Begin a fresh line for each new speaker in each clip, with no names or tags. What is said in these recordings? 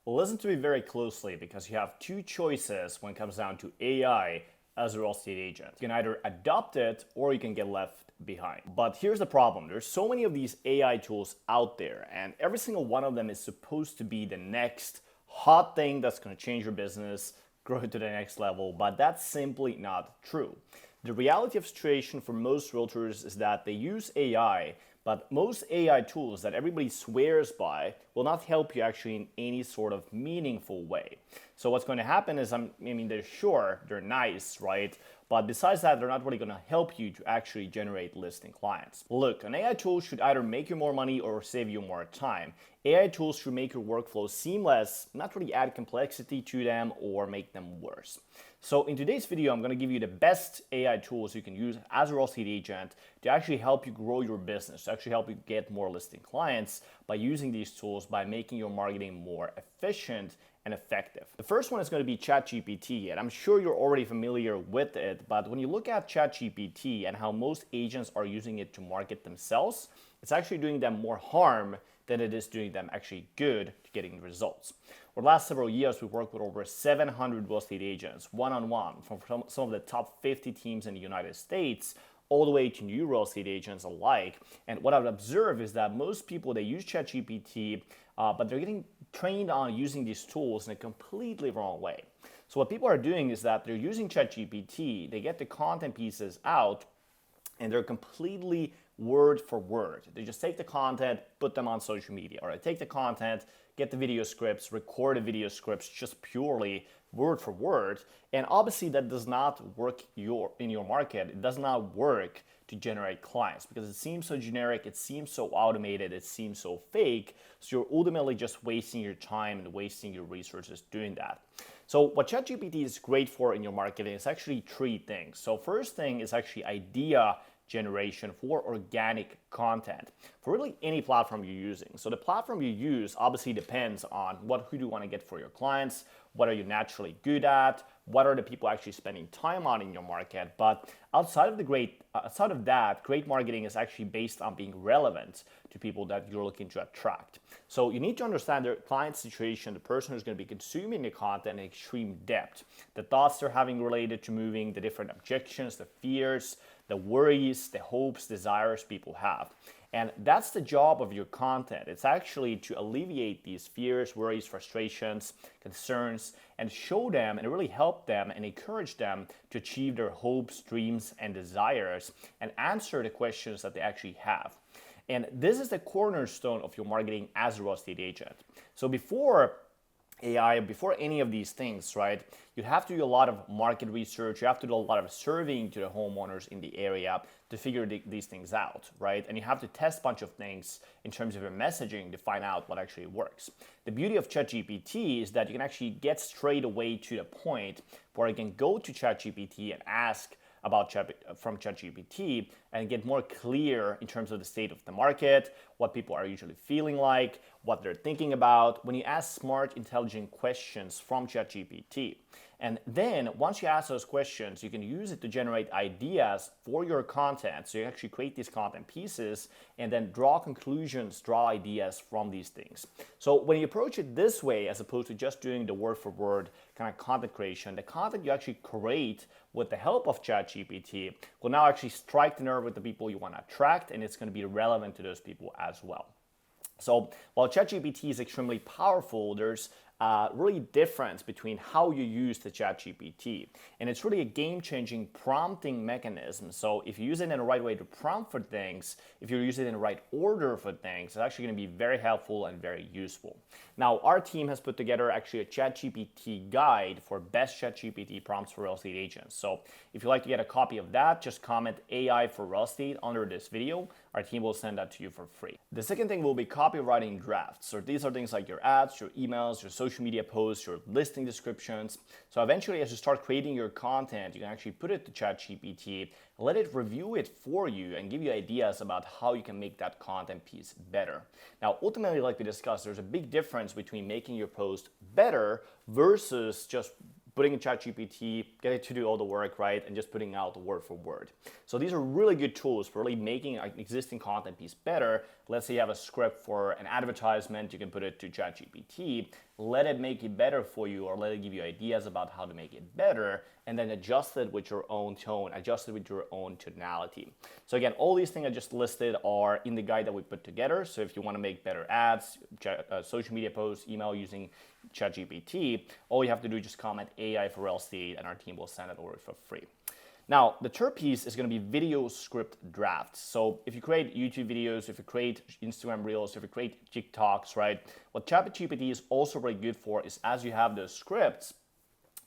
Listen to me very closely because you have two choices when it comes down to AI as a real estate agent. You can either adopt it or you can get left behind. But here's the problem. There's so many of these AI tools out there, and every single one of them is supposed to be the next hot thing that's going to change your business, grow it to the next level, but that's simply not true. The reality of the situation for most realtors is that they use AI, but most AI tools that everybody swears by will not help you actually in any sort of meaningful way. So what's going to happen is, they're nice, right? But besides that, they're not really going to help you to actually generate listing clients. Look, an AI tool should either make you more money or save you more time. AI tools should make your workflow seamless, not really add complexity to them or make them worse. So in today's video, I'm going to give you the best AI tools you can use as a real estate agent to actually help you grow your business, to actually help you get more listing clients by using these tools, by making your marketing more efficient and effective. The first one is going to be ChatGPT, and I'm sure you're already familiar with it, but when you look at ChatGPT and how most agents are using it to market themselves, it's actually doing them more harm than it is doing them actually good to getting results. Over the last several years, we've worked with over 700 real estate agents, one-on-one, from some of the top 50 teams in the United States, all the way to new real estate agents alike. And what I've observed is that most people, they use ChatGPT, but they're getting trained on using these tools in a completely wrong way. So what people are doing is that they're using ChatGPT, they get the content pieces out, and they're completely word for word. They just take the content, put them on social media, or they take the content, get the video scripts, record the video scripts just purely word for word. And obviously that does not work in your market. It does not work to generate clients because it seems so generic, it seems so automated, it seems so fake. So you're ultimately just wasting your time and wasting your resources doing that. So what ChatGPT is great for in your marketing is actually three things. So first thing is actually idea generation for organic content for really any platform you're using. So the platform you use obviously depends on who do you want to get for your clients, what are you naturally good at, what are the people actually spending time on in your market. But outside of that, great marketing is actually based on being relevant to people that you're looking to attract. So you need to understand the client situation, the person who's going to be consuming the content in extreme depth, the thoughts they're having related to moving, the different objections, the fears, the worries, the hopes, desires people have. And that's the job of your content. It's actually to alleviate these fears, worries, frustrations, concerns, and show them and really help them and encourage them to achieve their hopes, dreams, and desires and answer the questions that they actually have. And this is the cornerstone of your marketing as a real estate agent. So before AI, before any of these things, right, you have to do a lot of market research, you have to do a lot of surveying to the homeowners in the area to figure these things out, right? And you have to test a bunch of things in terms of your messaging to find out what actually works. The beauty of ChatGPT is that you can actually get straight away to the point where you can go to ChatGPT and ask from ChatGPT and get more clear in terms of the state of the market, what people are usually feeling like, what they're thinking about when you ask smart, intelligent questions from ChatGPT. And then once you ask those questions, you can use it to generate ideas for your content. So you actually create these content pieces and then draw conclusions, draw ideas from these things. So when you approach it this way, as opposed to just doing the word for word kind of content creation, the content you actually create with the help of ChatGPT will now actually strike the nerve with the people you want to attract, and it's going to be relevant to those people as well. So while ChatGPT is extremely powerful, there's really difference between how you use the ChatGPT. And it's really a game-changing prompting mechanism. So if you use it in the right way to prompt for things, if you use it in the right order for things, it's actually going to be very helpful and very useful. Now, our team has put together actually a ChatGPT guide for best ChatGPT prompts for real estate agents. So if you'd like to get a copy of that, just comment AI for real estate under this video. Our team will send that to you for free. The second thing will be copywriting drafts. So these are things like your ads, your emails, your social media posts, your listing descriptions. So eventually, as you start creating your content, you can actually put it to ChatGPT, let it review it for you and give you ideas about how you can make that content piece better. Now, ultimately, like we discussed, there's a big difference between making your post better versus just putting in ChatGPT, get it to do all the work, right, and just putting out word for word. So these are really good tools for really making an existing content piece better, let's say you have a script for an advertisement, you can put it to ChatGPT, let it make it better for you, or let it give you ideas about how to make it better, and then adjust it with your own tone, adjust it with your own tonality. So again, all these things I just listed are in the guide that we put together. So if you want to make better ads, social media posts, email using ChatGPT, all you have to do is just comment AI for real estate and our team will send it over for free. Now, the third piece is going to be video script drafts. So if you create YouTube videos, if you create Instagram Reels, if you create TikToks, right? What ChatGPT is also very good for is as you have those scripts,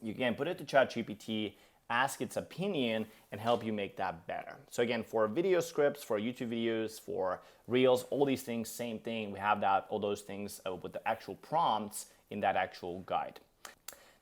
you can put it to ChatGPT, ask its opinion, and help you make that better. So again, for video scripts, for YouTube videos, for Reels, all these things, same thing. We have that, all those things with the actual prompts in that actual guide.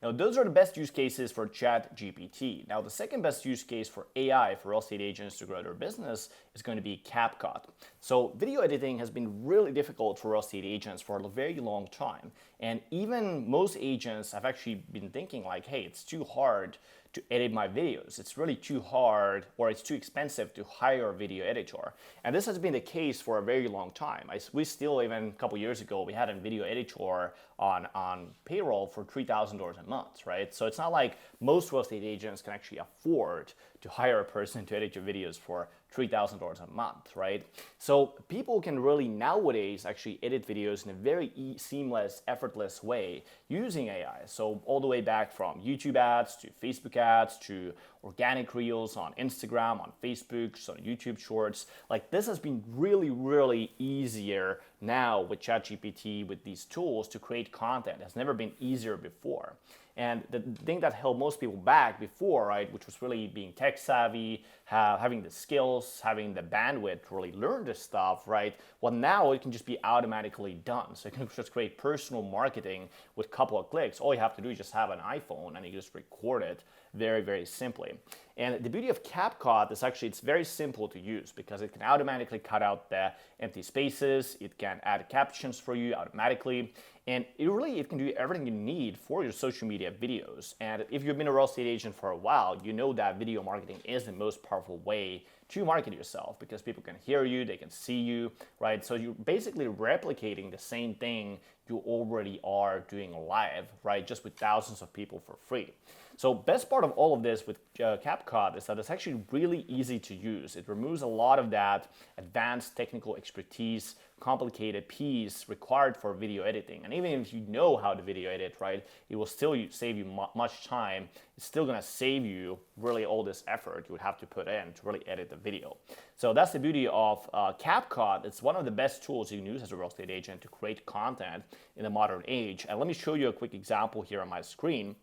Now, those are the best use cases for ChatGPT. Now, the second best use case for AI for real estate agents to grow their business is going to be CapCut. So video editing has been really difficult for real estate agents for a very long time. And even most agents have actually been thinking like, hey, it's too hard to edit my videos. It's really too hard, or it's too expensive to hire a video editor. And this has been the case for a very long time. We still, even a couple years ago, we had a video editor on payroll for $3,000 a month, right? So it's not like most real estate agents can actually afford to hire a person to edit your videos for $3,000 a month, right? So people can really nowadays actually edit videos in a very seamless, effortless way using AI. So all the way back from YouTube ads to Facebook ads to organic reels on Instagram, on Facebook, so on YouTube Shorts. Like this has been really, really easier now with ChatGPT, with these tools to create content. It has never been easier before. And the thing that held most people back before, right, which was really being tech savvy, having the skills, having the bandwidth to really learn this stuff, right? Well, now it can just be automatically done. So you can just create personal marketing with a couple of clicks. All you have to do is just have an iPhone and you just record it very, very simply. And the beauty of CapCut is actually it's very simple to use because it can automatically cut out the empty spaces. It can add captions for you automatically. And it can do everything you need for your social media videos. And if you've been a real estate agent for a while, you know that video marketing is the most powerful way to market yourself because people can hear you, they can see you, right? So you're basically replicating the same thing you already are doing live, right? Just with thousands of people for free. So best part of all of this with CapCut is that it's actually really easy to use. It removes a lot of that advanced technical expertise, complicated piece required for video editing. And even if you know how to video edit, right, it will still save you much time. It's still gonna save you really all this effort you would have to put in to really edit the video. So that's the beauty of CapCut. It's one of the best tools you can use as a real estate agent to create content in the modern age. And let me show you a quick example here on my screen.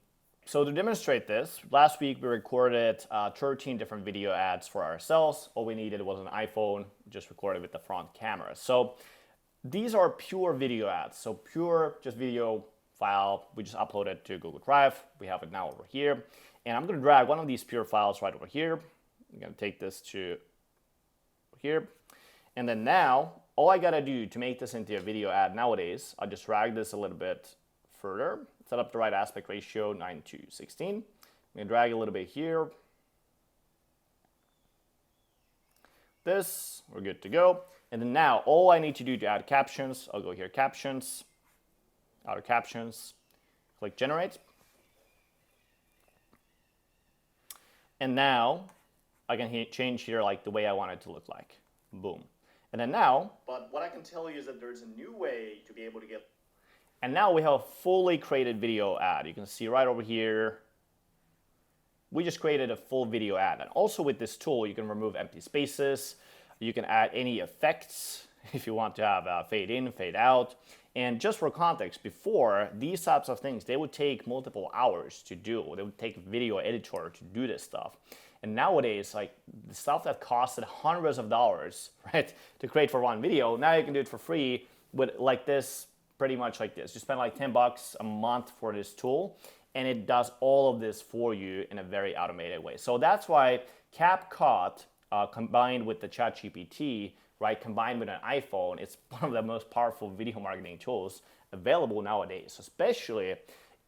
So to demonstrate this, last week we recorded 13 different video ads for ourselves. All we needed was an iPhone, just recorded with the front camera. So these are pure video ads. So pure just video file. We just upload it to Google Drive. We have it now over here. And I'm gonna drag one of these pure files right over here. I'm gonna take this to here. And then now, all I gotta do to make this into a video ad nowadays, I'll just drag this a little bit further, set up the right aspect ratio, 9:16. I'm gonna drag a little bit here. This, we're good to go. And then now, all I need to do to add captions, I'll go here, captions, outer captions, click generate. And now, I can change here like the way I want it to look like. Boom. And then now, but what I can tell you is that there's a new way to be able to get. And now we have a fully created video ad. You can see right over here, we just created a full video ad. And also with this tool, you can remove empty spaces. You can add any effects if you want to have fade in, fade out. And just for context, before, these types of things, they would take multiple hours to do. They would take a video editor to do this stuff. And nowadays, like the stuff that costed hundreds of dollars, right, to create for one video, now you can do it for free with like this, pretty much like this. You spend like $10 a month for this tool, and it does all of this for you in a very automated way. So that's why CapCut, combined with the ChatGPT, right, combined with an iPhone, it's one of the most powerful video marketing tools available nowadays, especially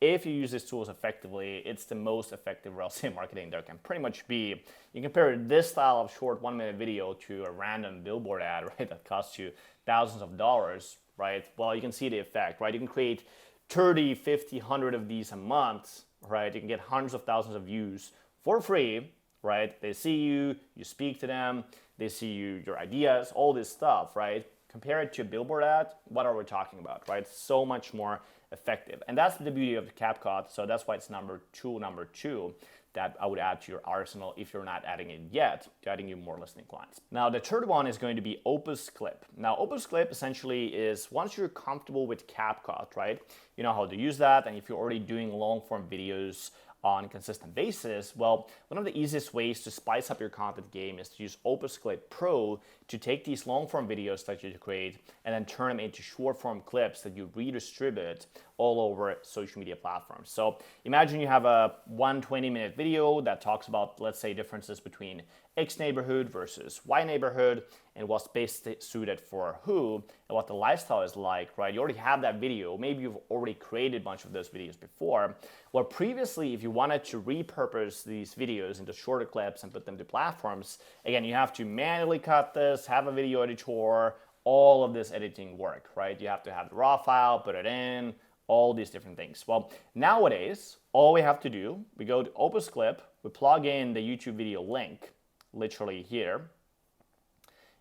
if you use these tools effectively, it's the most effective real estate marketing there can pretty much be. You compare this style of short 1-minute video to a random billboard ad, right, that costs you thousands of dollars, right? Well, you can see the effect, right? You can create 30, 50, 100 of these a month, right? You can get hundreds of thousands of views for free, right? They see you, you speak to them, they see you, your ideas, all this stuff, right? Compare it to a billboard ad, what are we talking about, right? So much more effective. And that's the beauty of the CapCut, so that's why it's number two that I would add to your arsenal if you're not adding it yet, to adding you more listing clients. Now, the third one is going to be OpusClip. Now, OpusClip essentially is once you're comfortable with CapCut, right? You know how to use that, and if you're already doing long form videos on a consistent basis, well, one of the easiest ways to spice up your content game is to use OpusClip Pro to take these long form videos that you create and then turn them into short form clips that you redistribute all over social media platforms. So imagine you have a 120-minute video that talks about, let's say, differences between X neighborhood versus Y neighborhood and what's best suited for who and what the lifestyle is like, right? You already have that video. Maybe you've already created a bunch of those videos before. Well, previously, if you wanted to repurpose these videos into shorter clips and put them to platforms, again, you have to manually cut this, have a video editor, all of this editing work, right? You have to have the raw file, put it in, all these different things. Well, nowadays, all we have to do, we go to OpusClip, we plug in the YouTube video link, literally here.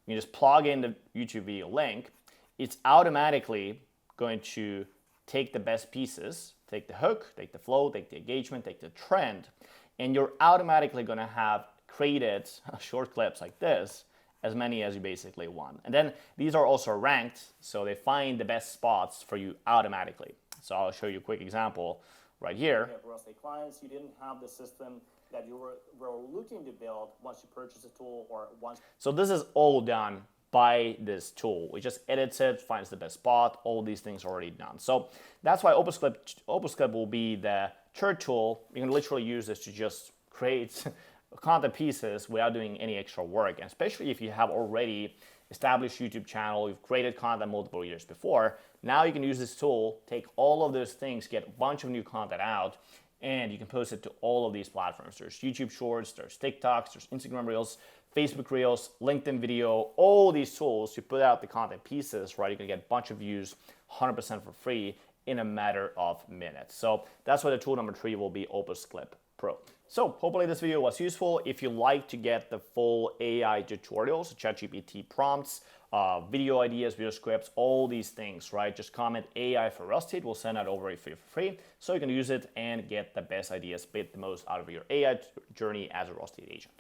You just plug in the YouTube video link. It's automatically going to take the best pieces, take the hook, take the flow, take the engagement, take the trend, and you're automatically going to have created short clips like this, as many as you basically want. And then these are also ranked, so they find the best spots for you automatically. So I'll show you a quick example right here.
You have real estate clients, you didn't have the system that you were looking to build once you purchase a tool or once.
So this is all done by this tool. It just edits it, finds the best spot, all these things are already done. So that's why OpusClip will be the third tool. You can literally use this to just create content pieces without doing any extra work. And especially if you have already established YouTube channel, you've created content multiple years before, now you can use this tool, take all of those things, get a bunch of new content out, and you can post it to all of these platforms. There's YouTube Shorts, there's TikToks, there's Instagram Reels, Facebook Reels, LinkedIn Video, all these tools to put out the content pieces, right? You can get a bunch of views 100% for free in a matter of minutes. So that's why the tool number 3 will be OpusClip Pro. So hopefully this video was useful. If you like to get the full AI tutorials, ChatGPT prompts, video ideas, video scripts, all these things, right? Just comment AI for real estate. We'll send that over for you for free so you can use it and get the best ideas, get the most out of your AI journey as a real estate agent.